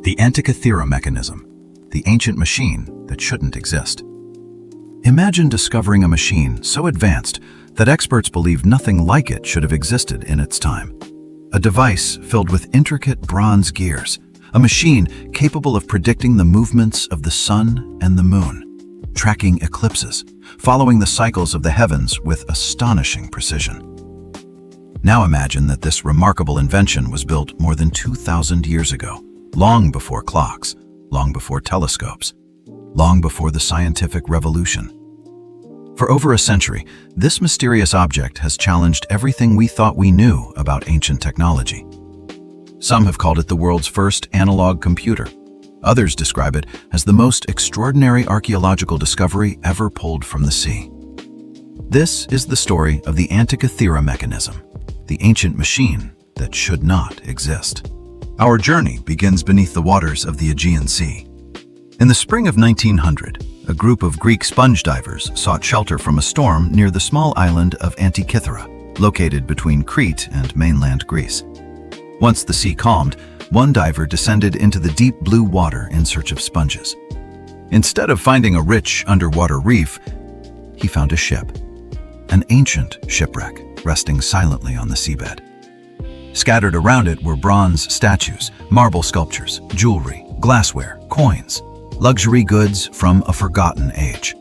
The Antikythera Mechanism, the ancient machine that shouldn't exist. Imagine discovering a machine so advanced that experts believe nothing like it should have existed in its time. A device filled with intricate bronze gears, a machine capable of predicting the movements of the sun and the moon, tracking eclipses, following the cycles of the heavens with astonishing precision. Now imagine that this remarkable invention was built more than 2,000 years ago, long before clocks, long before telescopes, long before the scientific revolution. For over a century, this mysterious object has challenged everything we thought we knew about ancient technology. Some have called it the world's first analog computer. Others describe it as the most extraordinary archaeological discovery ever pulled from the sea. This is the story of the Antikythera Mechanism, the ancient machine that should not exist. Our journey begins beneath the waters of the Aegean Sea. In the spring of 1900, a group of Greek sponge divers sought shelter from a storm near the small island of Antikythera, located between Crete and mainland Greece. Once the sea calmed, one diver descended into the deep blue water in search of sponges. Instead of finding a rich underwater reef, he found a ship, an ancient shipwreck resting silently on the seabed. Scattered around it were bronze statues, marble sculptures, jewelry, glassware, coins, luxury goods from a forgotten age.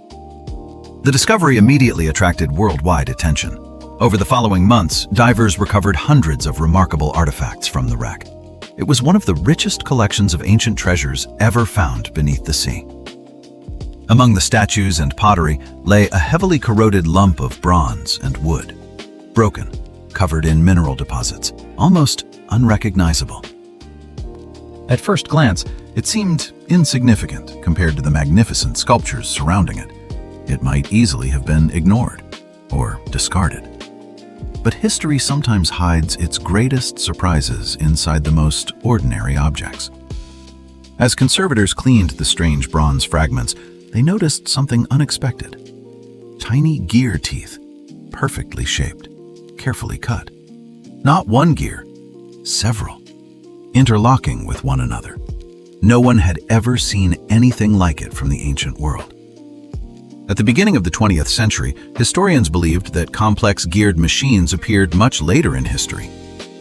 The discovery immediately attracted worldwide attention. Over the following months, divers recovered hundreds of remarkable artifacts from the wreck. It was one of the richest collections of ancient treasures ever found beneath the sea. Among the statues and pottery lay a heavily corroded lump of bronze and wood, broken, covered in mineral deposits, almost unrecognizable. At first glance, it seemed insignificant compared to the magnificent sculptures surrounding it. It might easily have been ignored or discarded. But history sometimes hides its greatest surprises inside the most ordinary objects. As conservators cleaned the strange bronze fragments, they noticed something unexpected. Tiny gear teeth, perfectly shaped, carefully cut. Not one gear, several, interlocking with one another. No one had ever seen anything like it from the ancient world. At the beginning of the 20th century, historians believed that complex geared machines appeared much later in history.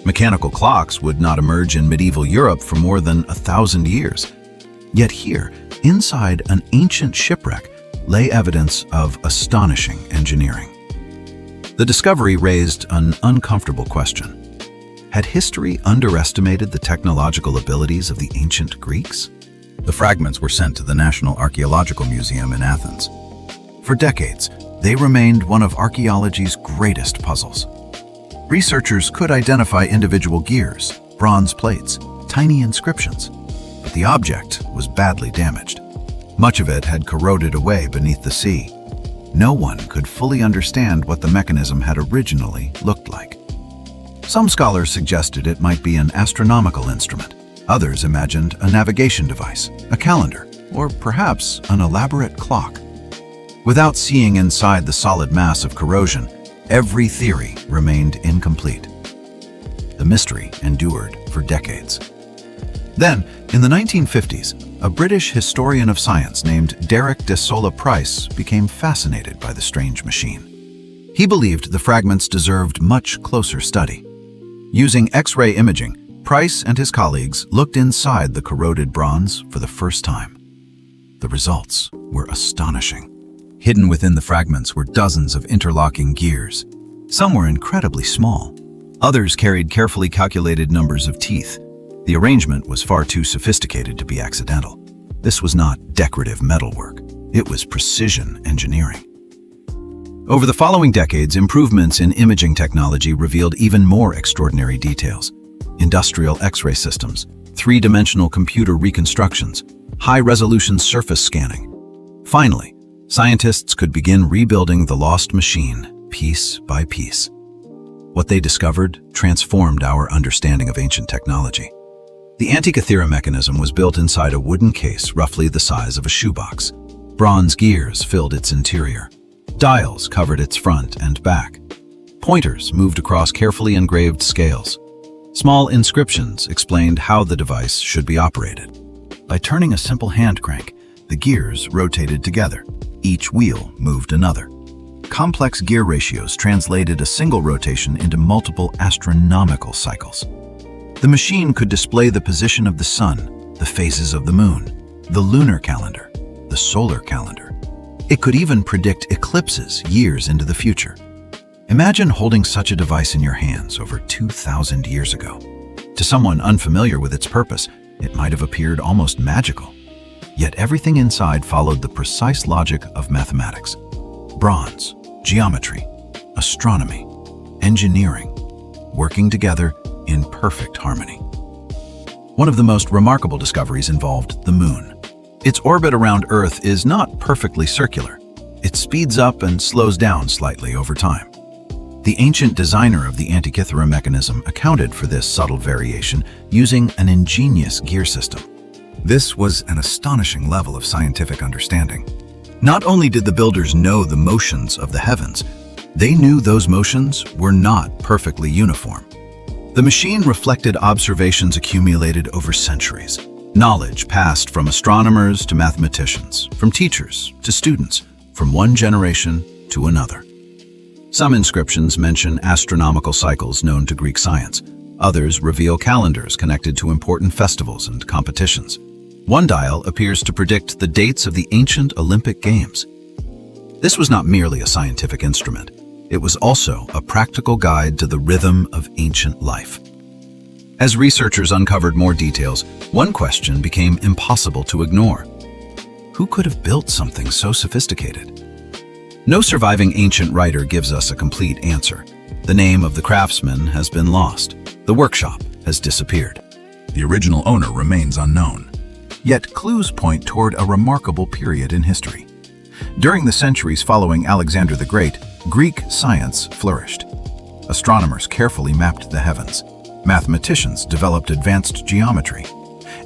Mechanical clocks would not emerge in medieval Europe for more than 1,000 years. Yet here, inside an ancient shipwreck, lay evidence of astonishing engineering. The discovery raised an uncomfortable question. Had history underestimated the technological abilities of the ancient Greeks? The fragments were sent to the National Archaeological Museum in Athens. For decades, they remained one of archaeology's greatest puzzles. Researchers could identify individual gears, bronze plates, tiny inscriptions, but the object was badly damaged. Much of it had corroded away beneath the sea. No one could fully understand what the mechanism had originally looked like. Some scholars suggested it might be an astronomical instrument. Others imagined a navigation device, a calendar, or perhaps an elaborate clock. Without seeing inside the solid mass of corrosion, every theory remained incomplete. The mystery endured for decades. Then, in the 1950s, a British historian of science named Derek de Solla Price became fascinated by the strange machine. He believed the fragments deserved much closer study. Using X-ray imaging, Price and his colleagues looked inside the corroded bronze for the first time. The results were astonishing. Hidden within the fragments were dozens of interlocking gears. Some were incredibly small. Others carried carefully calculated numbers of teeth. The arrangement was far too sophisticated to be accidental. This was not decorative metalwork. It was precision engineering. Over the following decades, improvements in imaging technology revealed even more extraordinary details. Industrial X-ray systems, three-dimensional computer reconstructions, high-resolution surface scanning. Finally, scientists could begin rebuilding the lost machine piece by piece. What they discovered transformed our understanding of ancient technology. The Antikythera Mechanism was built inside a wooden case roughly the size of a shoebox. Bronze gears filled its interior. Dials covered its front and back. Pointers moved across carefully engraved scales. Small inscriptions explained how the device should be operated. By turning a simple hand crank, the gears rotated together. Each wheel moved another. Complex gear ratios translated a single rotation into multiple astronomical cycles. The machine could display the position of the sun, the phases of the moon, the lunar calendar, the solar calendar. It could even predict eclipses years into the future. Imagine holding such a device in your hands over 2,000 years ago. To someone unfamiliar with its purpose, it might have appeared almost magical. Yet everything inside followed the precise logic of mathematics. Bronze, geometry, astronomy, engineering, working together in perfect harmony. One of the most remarkable discoveries involved the moon. Its orbit around Earth is not perfectly circular. It speeds up and slows down slightly over time. The ancient designer of the Antikythera Mechanism accounted for this subtle variation using an ingenious gear system. This was an astonishing level of scientific understanding. Not only did the builders know the motions of the heavens, they knew those motions were not perfectly uniform. The machine reflected observations accumulated over centuries, knowledge passed from astronomers to mathematicians, from teachers to students, from one generation to another. Some inscriptions mention astronomical cycles known to Greek science. Others reveal calendars connected to important festivals and competitions. One dial appears to predict the dates of the ancient Olympic Games. This was not merely a scientific instrument. It was also a practical guide to the rhythm of ancient life. As researchers uncovered more details, one question became impossible to ignore. Who could have built something so sophisticated? No surviving ancient writer gives us a complete answer. The name of the craftsman has been lost. The workshop has disappeared. The original owner remains unknown. Yet clues point toward a remarkable period in history. During the centuries following Alexander the Great, Greek science flourished. Astronomers carefully mapped the heavens. Mathematicians developed advanced geometry.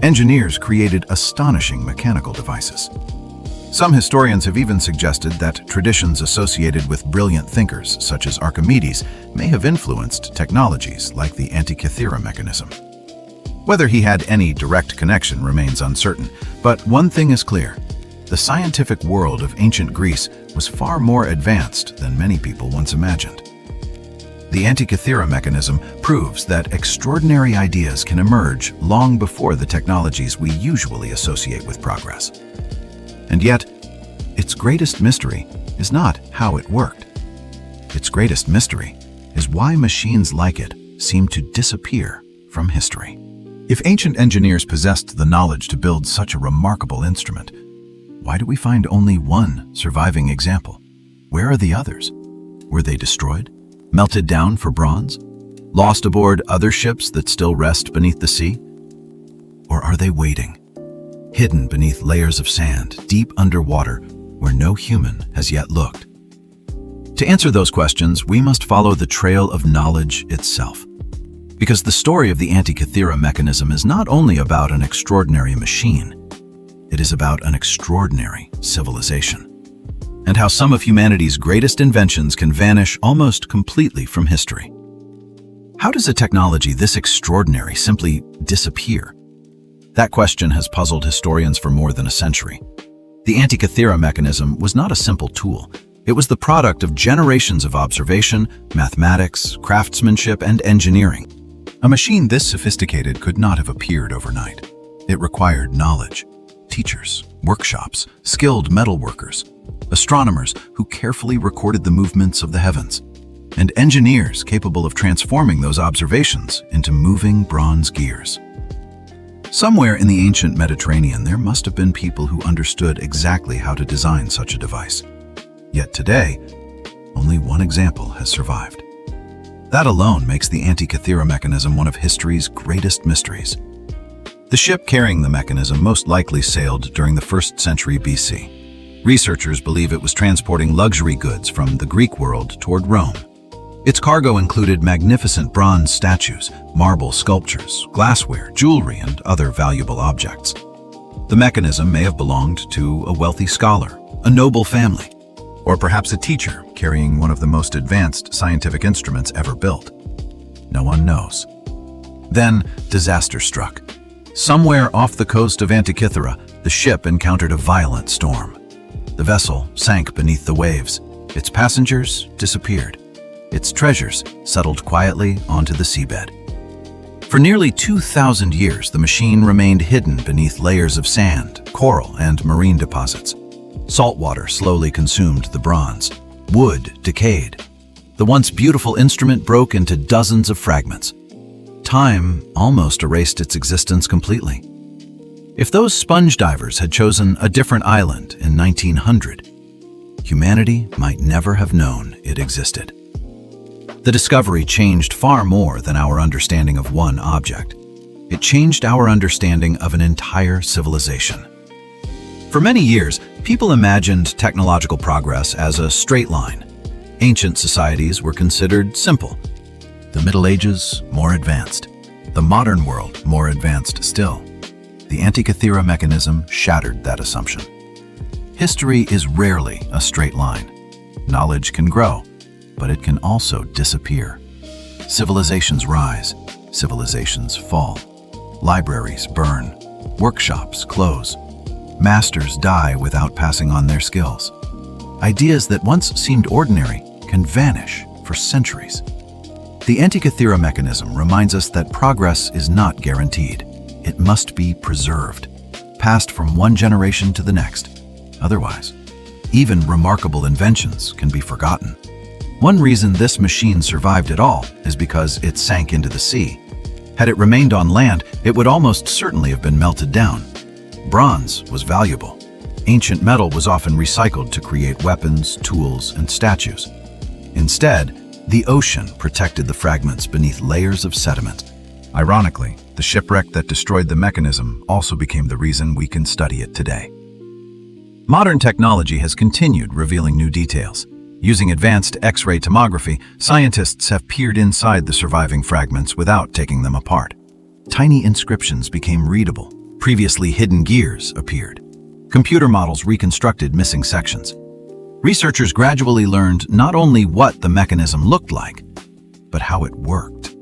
Engineers created astonishing mechanical devices. Some historians have even suggested that traditions associated with brilliant thinkers, such as Archimedes, may have influenced technologies like the Antikythera Mechanism. Whether he had any direct connection remains uncertain, but one thing is clear. The scientific world of ancient Greece was far more advanced than many people once imagined. The Antikythera Mechanism proves that extraordinary ideas can emerge long before the technologies we usually associate with progress. And yet, its greatest mystery is not how it worked. Its greatest mystery is why machines like it seem to disappear from history. If ancient engineers possessed the knowledge to build such a remarkable instrument, why do we find only one surviving example? Where are the others? Were they destroyed? Melted down for bronze? Lost aboard other ships that still rest beneath the sea? Or are they waiting, hidden beneath layers of sand, deep underwater, where no human has yet looked? To answer those questions, we must follow the trail of knowledge itself. Because the story of the Antikythera Mechanism is not only about an extraordinary machine, it is about an extraordinary civilization, and how some of humanity's greatest inventions can vanish almost completely from history. How does a technology this extraordinary simply disappear? That question has puzzled historians for more than a century. The Antikythera Mechanism was not a simple tool. It was the product of generations of observation, mathematics, craftsmanship, and engineering. A machine this sophisticated could not have appeared overnight. It required knowledge, teachers, workshops, skilled metalworkers, astronomers who carefully recorded the movements of the heavens, and engineers capable of transforming those observations into moving bronze gears. Somewhere in the ancient Mediterranean, there must have been people who understood exactly how to design such a device. Yet today, only one example has survived. That alone makes the Antikythera Mechanism one of history's greatest mysteries. The ship carrying the mechanism most likely sailed during the 1st century BC. Researchers believe it was transporting luxury goods from the Greek world toward Rome. Its cargo included magnificent bronze statues, marble sculptures, glassware, jewelry, and other valuable objects. The mechanism may have belonged to a wealthy scholar, a noble family, or perhaps a teacher carrying one of the most advanced scientific instruments ever built. No one knows. Then, disaster struck. Somewhere off the coast of Antikythera, the ship encountered a violent storm. The vessel sank beneath the waves. Its passengers disappeared. Its treasures settled quietly onto the seabed. For nearly 2,000 years, the machine remained hidden beneath layers of sand, coral, and marine deposits. Salt water slowly consumed the bronze. Wood decayed. The once beautiful instrument broke into dozens of fragments. Time almost erased its existence completely. If those sponge divers had chosen a different island in 1900, humanity might never have known it existed. The discovery changed far more than our understanding of one object. It changed our understanding of an entire civilization. For many years, people imagined technological progress as a straight line. Ancient societies were considered simple. The Middle Ages, more advanced. The modern world, more advanced still. The Antikythera Mechanism shattered that assumption. History is rarely a straight line. Knowledge can grow, but it can also disappear. Civilizations rise, civilizations fall. Libraries burn, workshops close. Masters die without passing on their skills. Ideas that once seemed ordinary can vanish for centuries. The Antikythera Mechanism reminds us that progress is not guaranteed. It must be preserved, passed from one generation to the next. Otherwise, even remarkable inventions can be forgotten. One reason this machine survived at all is because it sank into the sea. Had it remained on land, it would almost certainly have been melted down. Bronze was valuable. Ancient metal was often recycled to create weapons, tools, and statues. Instead, the ocean protected the fragments beneath layers of sediment. Ironically, the shipwreck that destroyed the mechanism also became the reason we can study it today. Modern technology has continued revealing new details. Using advanced X-ray tomography, scientists have peered inside the surviving fragments without taking them apart. Tiny inscriptions became readable. Previously hidden gears appeared. Computer models reconstructed missing sections. Researchers gradually learned not only what the mechanism looked like, but how it worked.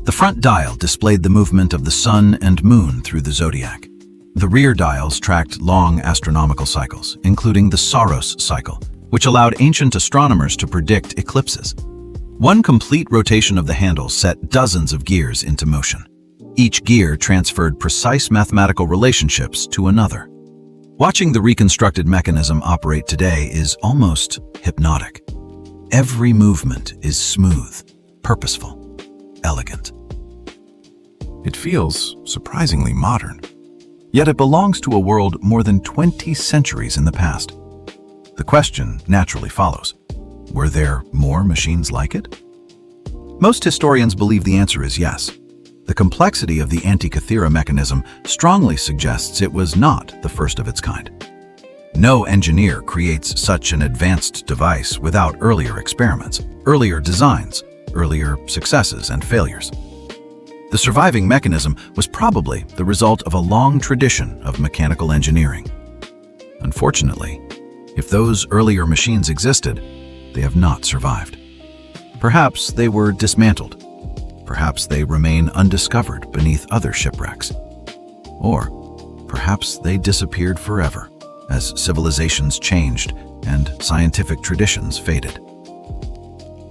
The front dial displayed the movement of the sun and moon through the zodiac. The rear dials tracked long astronomical cycles, including the Saros cycle, which allowed ancient astronomers to predict eclipses. One complete rotation of the handle set dozens of gears into motion. Each gear transferred precise mathematical relationships to another. Watching the reconstructed mechanism operate today is almost hypnotic. Every movement is smooth, purposeful, elegant. It feels surprisingly modern. Yet it belongs to a world more than 20 centuries in the past. The question naturally follows, were there more machines like it? Most historians believe the answer is yes. The complexity of the Antikythera mechanism strongly suggests it was not the first of its kind. No engineer creates such an advanced device without earlier experiments, earlier designs, earlier successes and failures. The surviving mechanism was probably the result of a long tradition of mechanical engineering. Unfortunately, if those earlier machines existed, they have not survived. Perhaps they were dismantled. Perhaps they remain undiscovered beneath other shipwrecks. Or perhaps they disappeared forever as civilizations changed and scientific traditions faded.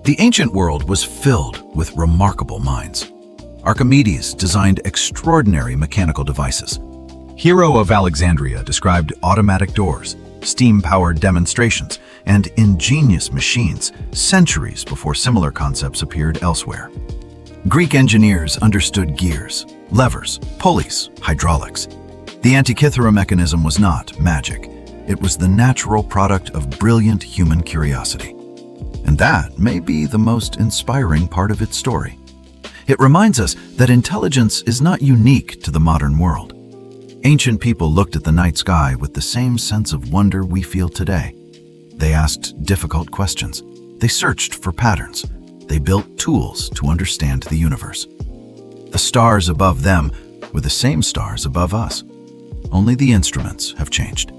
The ancient world was filled with remarkable minds. Archimedes designed extraordinary mechanical devices. Hero of Alexandria described automatic doors, steam-powered demonstrations, and ingenious machines centuries before similar concepts appeared elsewhere. Greek engineers understood gears, levers, pulleys, hydraulics. The Antikythera mechanism was not magic. It was the natural product of brilliant human curiosity. And that may be the most inspiring part of its story. It reminds us that intelligence is not unique to the modern world. Ancient people looked at the night sky with the same sense of wonder we feel today. They asked difficult questions. They searched for patterns. They built tools to understand the universe. The stars above them were the same stars above us. Only the instruments have changed.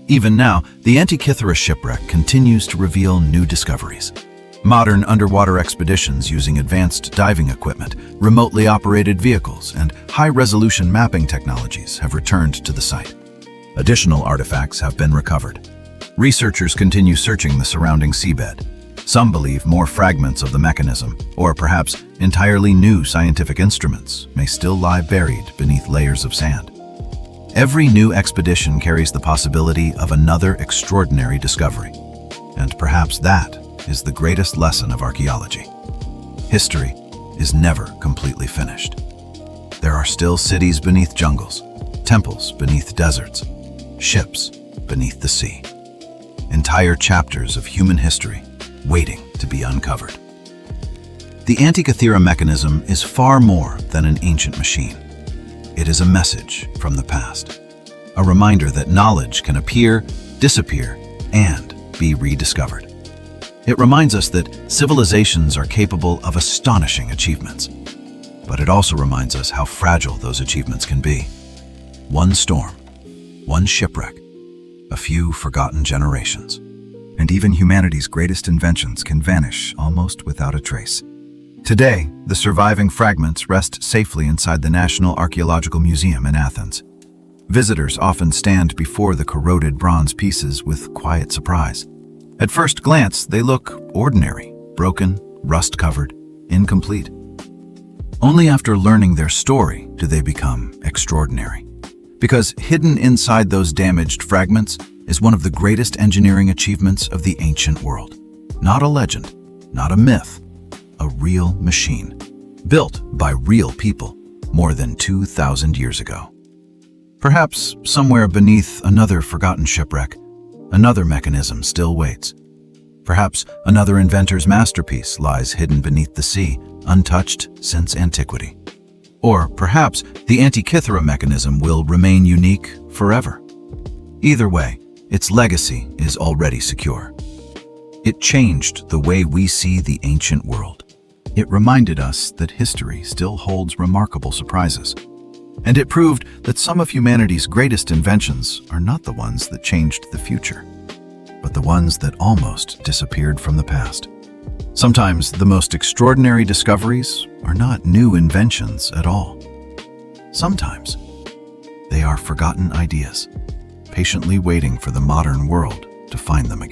Even now, the Antikythera shipwreck continues to reveal new discoveries. Modern underwater expeditions using advanced diving equipment, remotely operated vehicles, and high-resolution mapping technologies have returned to the site. Additional artifacts have been recovered. Researchers continue searching the surrounding seabed. Some believe more fragments of the mechanism, or perhaps entirely new scientific instruments, may still lie buried beneath layers of sand. Every new expedition carries the possibility of another extraordinary discovery. And perhaps that is the greatest lesson of archaeology. History is never completely finished. There are still cities beneath jungles, temples beneath deserts, ships beneath the sea. Entire chapters of human history waiting to be uncovered. The Antikythera Mechanism is far more than an ancient machine. It is a message from the past, a reminder that knowledge can appear, disappear, and be rediscovered. It reminds us that civilizations are capable of astonishing achievements, but it also reminds us how fragile those achievements can be. One storm, one shipwreck, a few forgotten generations, and even humanity's greatest inventions can vanish almost without a trace. Today, the surviving fragments rest safely inside the National Archaeological Museum in Athens. Visitors often stand before the corroded bronze pieces with quiet surprise. At first glance, they look ordinary, broken, rust-covered, incomplete. Only after learning their story do they become extraordinary. Because hidden inside those damaged fragments is one of the greatest engineering achievements of the ancient world. Not a legend, not a myth, a real machine, built by real people more than 2,000 years ago. Perhaps somewhere beneath another forgotten shipwreck, another mechanism still waits. Perhaps another inventor's masterpiece lies hidden beneath the sea, untouched since antiquity. Or perhaps the Antikythera mechanism will remain unique forever. Either way, its legacy is already secure. It changed the way we see the ancient world. It reminded us that history still holds remarkable surprises. And it proved that some of humanity's greatest inventions are not the ones that changed the future, but the ones that almost disappeared from the past. Sometimes the most extraordinary discoveries are not new inventions at all. Sometimes they are forgotten ideas, patiently waiting for the modern world to find them again.